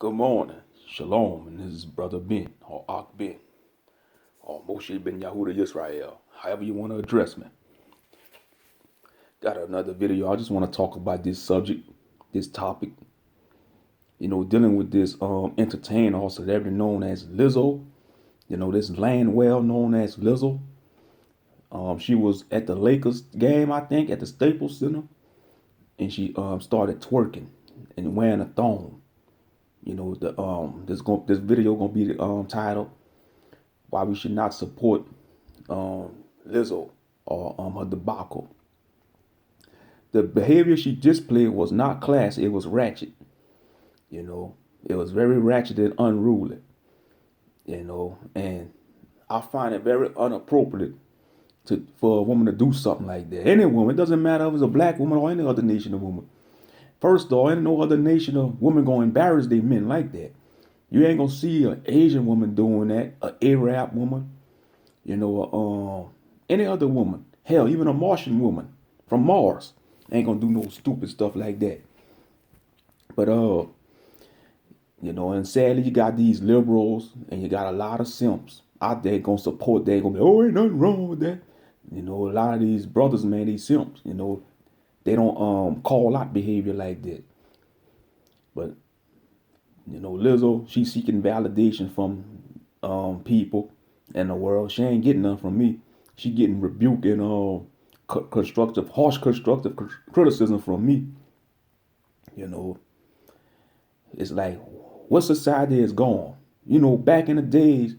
Good morning. Shalom. And this is Brother Ben, or Ak Ben, or Moshe Ben Yahuda Yisrael. However you want to address me. Got another video. I just want to talk about this subject, this topic. Dealing with this entertainer or celebrity known as Lizzo. This land well known as Lizzo. She was at the Lakers game, I think, at the Staples Center. And she started twerking and wearing a thong. This video gonna be titled "Why We Should Not Support Lizzo or her debacle." The behavior she displayed was not classy; it was ratchet. It was very ratchet and unruly. And I find it very inappropriate for a woman to do something like that. Any woman, it doesn't matter if it's a black woman or any other nation of woman. First of all, ain't no other nation of women gonna embarrass their men like that. You ain't gonna see an Asian woman doing that, an Arab woman, any other woman. Hell, even a Martian woman from Mars ain't gonna do no stupid stuff like that. But and sadly you got these liberals and you got a lot of simps out there gonna support that, gonna be, oh, ain't nothing wrong with that. A lot of these brothers, man, these simps, they don't call out behavior like that. But Lizzo, she's seeking validation from people in the world. She ain't getting none from me. She getting rebuke and harsh constructive criticism from me. It's like what society is gone. Back in the days,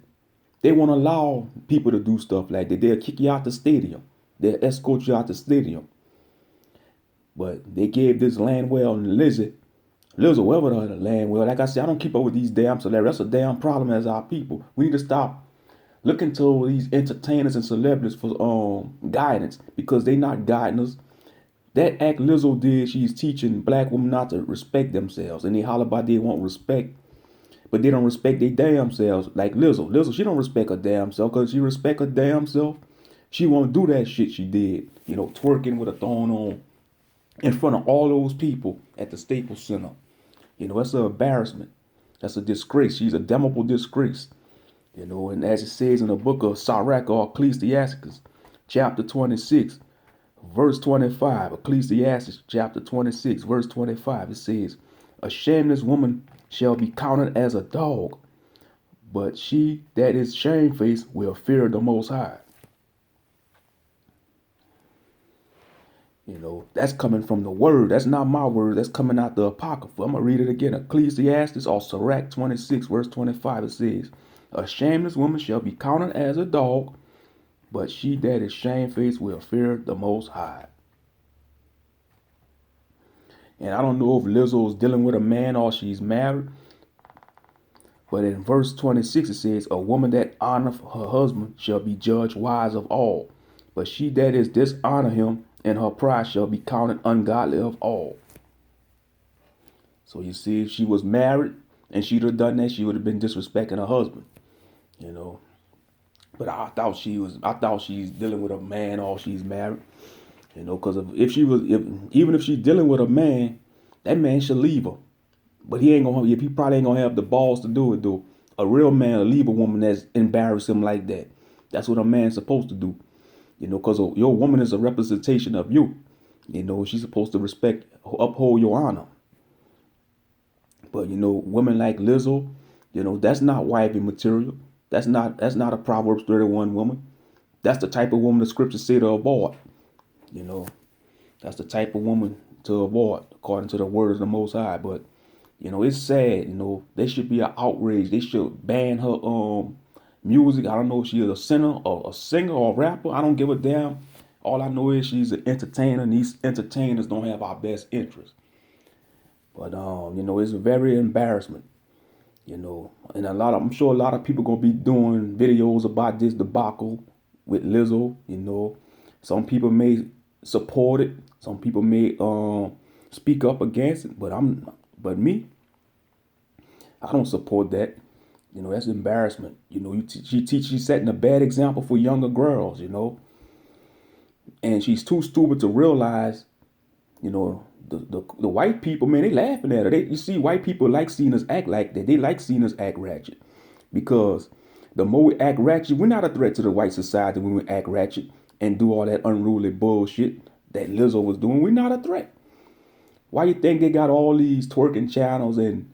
they won't allow people to do stuff like that. They'll kick you out the stadium. They'll escort you out the stadium. But they gave this Landwell and Lizzo, whatever the Landwell. Like I said, I don't keep up with these damn celebrities. That's a damn problem as our people. We need to stop looking to these entertainers and celebrities for guidance, because they not guiding us. That act Lizzo did, she's teaching black women not to respect themselves. And they holler about they want respect, but they don't respect their damn selves. Like Lizzo, she don't respect her damn self, because she respect her damn self. She won't do that shit she did. Twerking with a thong on in front of all those people at the Staples Center. That's an embarrassment. That's a disgrace. She's a damnable disgrace. And as it says in the book of Sirach or Ecclesiasticus, chapter 26, verse 25, Ecclesiastes chapter 26, verse 25, it says, a shameless woman shall be counted as a dog, but she that is shamefaced will fear the Most High. That's coming from the word. That's not my word. That's coming out the Apocrypha. I'm going to read it again. Ecclesiastes or Sirach 26, verse 25, it says, a shameless woman shall be counted as a dog, but she that is shamefaced will fear the Most High. And I don't know if Lizzo is dealing with a man or she's married, but in verse 26 it says, a woman that honoreth her husband shall be judged wise of all, but she that is dishonor him and her pride shall be counted ungodly of all. So you see, if she was married and she'd have done that, she would have been disrespecting her husband. But I thought she's dealing with a man or she's married. Because even if she's dealing with a man, that man should leave her. But he probably ain't gonna have the balls to do it though. A real man will leave a woman that's embarrassed him like that. That's what a man's supposed to do. Because your woman is a representation of you. She's supposed to uphold your honor. But women like Lizzo, that's not wifey material. That's not a Proverbs 31 woman. That's the type of woman the scriptures say to avoid. That's the type of woman to avoid, according to the word of the Most High. But it's sad. There should be an outrage. They should ban her music. I don't know if she is a singer or a rapper. I don't give a damn. All I know is she's an entertainer, and these entertainers don't have our best interest. But it's a very embarrassment. And I'm sure a lot of people gonna be doing videos about this debacle with Lizzo. Some people may support it. Some people may speak up against it. But me, I don't support that. That's embarrassment. She's setting a bad example for younger girls. And she's too stupid to realize, The white people, man, they laughing at her. You see, white people like seeing us act like that. They like seeing us act ratchet because the more we act ratchet, we're not a threat to the white society when we act ratchet and do all that unruly bullshit that Lizzo was doing. We're not a threat. Why you think they got all these twerking channels and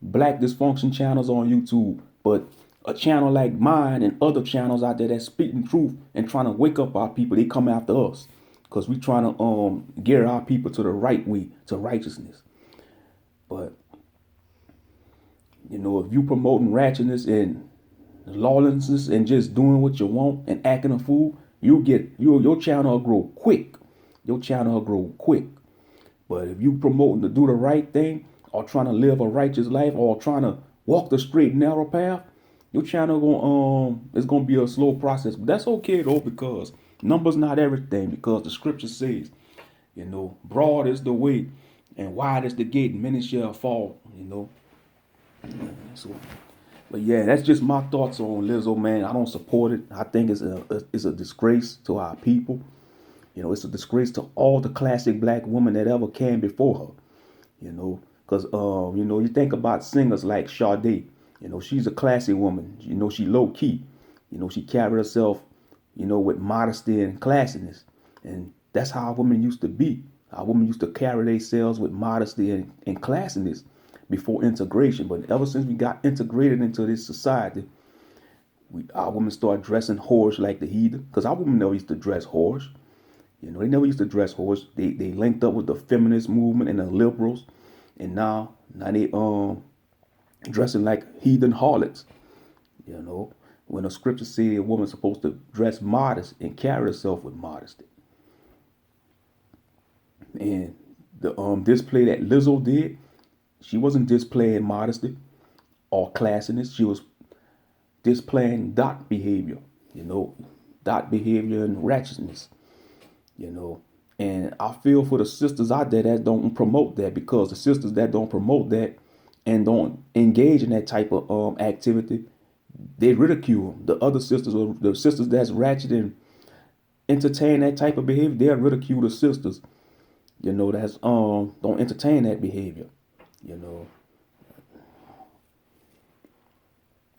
black dysfunction channels on YouTube, but a channel like mine and other channels out there that's speaking truth and trying to wake up our people, they come after us because we trying to gear our people to the right way, to righteousness. But if you promoting ratchetness and lawlessness and just doing what you want and acting a fool, your channel will grow quick. Your channel will grow quick. But if you promoting to do the right thing or trying to live a righteous life or trying to walk the straight and narrow path, your channel it's gonna be a slow process. But that's okay though, because numbers not everything, because the scripture says, broad is the way and wide is the gate, and many shall fall. So, but yeah, that's just my thoughts on Lizzo, man. I don't support it. I think it's a disgrace to our people. It's a disgrace to all the classic black women that ever came before her. Because you think about singers like Sade. She's a classy woman. She low key. She carried herself, with modesty and classiness, and that's how women used to be. Our women used to carry themselves with modesty and classiness before integration. But ever since we got integrated into this society, our women start dressing whorish like the heathen. Because our women never used to dress whorish. They never used to dress whorish. They linked up with the feminist movement and the liberals, and now they dressing like heathen harlots. When the scripture says a woman's supposed to dress modest and carry herself with modesty. And the display that Lizzo did, she wasn't displaying modesty or classiness. She was displaying dot behavior, dot behavior and ratchetness, And I feel for the sisters out there that don't promote that, because the sisters that don't promote that and don't engage in that type of activity, they ridicule them. The other sisters, or the sisters that's ratchet and entertain that type of behavior, they'll ridicule the sisters, that's don't entertain that behavior, And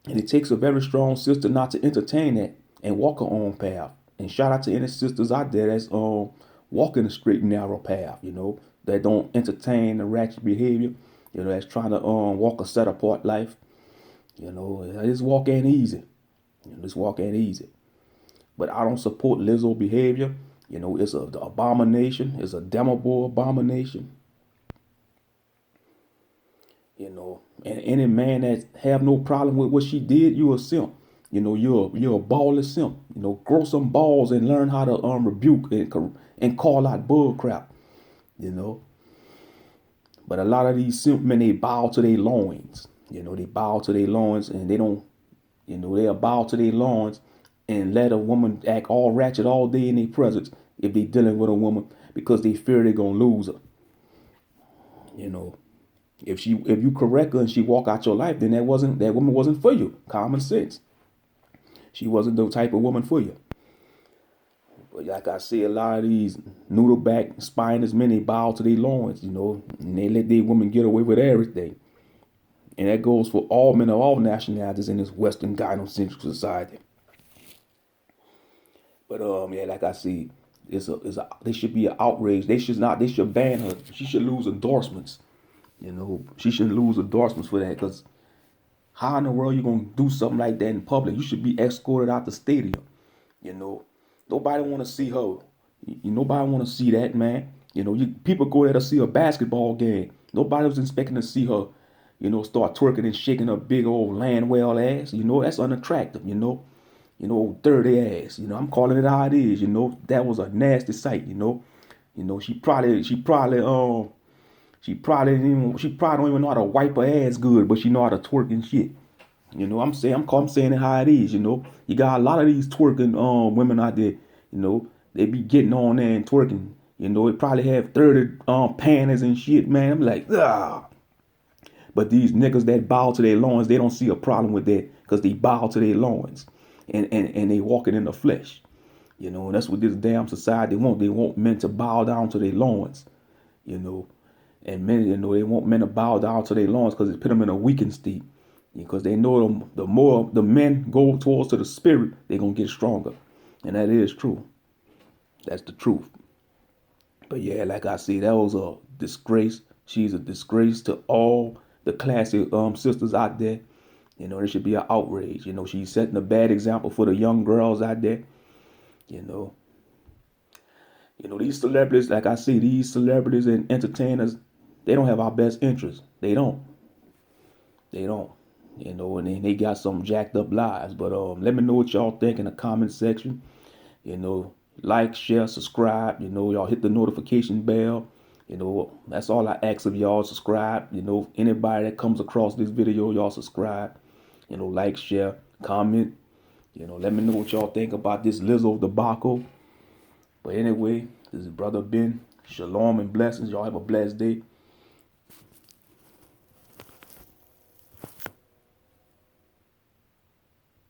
it takes a very strong sister not to entertain that and walk her own path. And shout out to any sisters out there that's walking the straight and narrow path, that don't entertain the ratchet behavior, that's trying to walk a set apart life. This walk ain't easy. This walk ain't easy. But I don't support Lizzo behavior. It's the abomination. It's a damnable abomination. And any man that have no problem with what she did, you a simp. You're a ballless simp. Grow some balls and learn how to rebuke and call out bull crap. But a lot of these simp men, they bow to their loins. They bow to their loins, and they don't. They'll bow to their loins and let a woman act all ratchet all day in their presence if they dealing with a woman, because they fear they're gonna lose her. If you correct her and she walk out your life, then that woman wasn't for you. Common sense. She wasn't the type of woman for you. But like I say, a lot of these noodle back spineless men, they bow to their loins, and they let their women get away with everything. And that goes for all men of all nationalities in this Western gynocentric society. But yeah, like I see, they should be an outrage. They should ban her. She should lose endorsements. She shouldn't lose endorsements for that, because how in the world you gonna do something like that in public? You should be escorted out the stadium. Nobody want to see her. Nobody want to see that, man. People go there to see a basketball game. Nobody was expecting to see her, start twerking and shaking her big old Landwell ass. That's unattractive. Dirty ass. You know, I'm calling it how it is. That was a nasty sight. She probably don't even know how to wipe her ass good, but she know how to twerk and shit. I'm saying it how it is. You got a lot of these twerking women out there. They be getting on there and twerking. They probably have 30 panties and shit, man. I'm like, ah. But these niggas that bow to their loins, they don't see a problem with that, because they bow to their loins and they walking in the flesh. And that's what this damn society want. They want men to bow down to their loins. And men, they want men to bow down to their loins because it put them in a weakened state. Because they know the more the men go towards to the spirit, they're going to get stronger. And that is true. That's the truth. But yeah, like I said, that was a disgrace. She's a disgrace to all the classic sisters out there. There should be an outrage. She's setting a bad example for the young girls out there. You know, these celebrities, like I say, these celebrities and entertainers, they don't have our best interests. They don't. They don't. And then they got some jacked up lives. But let me know what y'all think in the comment section. Like, share, subscribe. Y'all hit the notification bell. That's all I ask of y'all. Subscribe. Anybody that comes across this video, y'all subscribe. Like, share, comment. Let me know what y'all think about this Lizzo debacle. But anyway, this is Brother Ben. Shalom and blessings. Y'all have a blessed day.